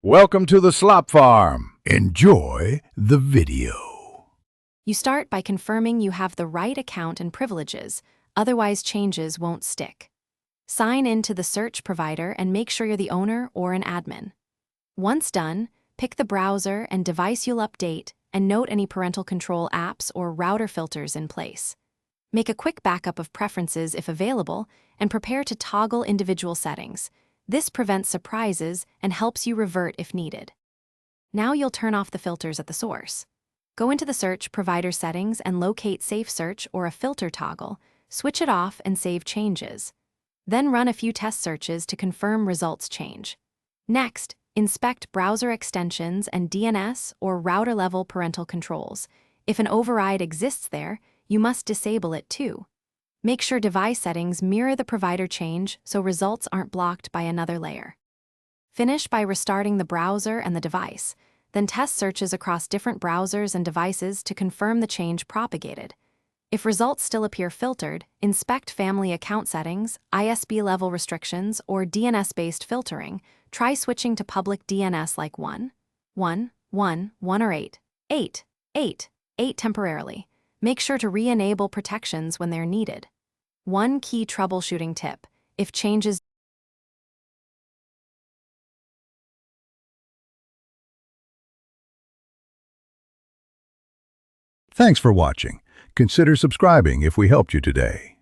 Welcome to the Slop Farm. Enjoy the video. You start by confirming you have the right account and privileges, otherwise changes won't stick. Sign in to the search provider and make sure you're the owner or an admin. Once done, pick the browser and device you'll update and note any parental control apps or router filters in place. Make a quick backup of preferences if available and prepare to toggle individual settings. This prevents surprises and helps you revert if needed. Now you'll turn off the filters at the source. Go into the search provider settings and locate Safe Search or a filter toggle, switch it off and save changes. Then run a few test searches to confirm results change. Next, inspect browser extensions and DNS or router-level parental controls. If an override exists there, you must disable it too. Make sure device settings mirror the provider change so results aren't blocked by another layer. Finish by restarting the browser and the device, then test searches across different browsers and devices to confirm the change propagated. If results still appear filtered, inspect family account settings, ISP level restrictions, or DNS-based filtering. Try switching to public DNS like 1, 1, 1, 1 or 8, 8, 8, 8 temporarily. Make sure to re-enable protections when they're needed. One key troubleshooting tip: if changes Thanks for watching. Consider subscribing if we helped you today.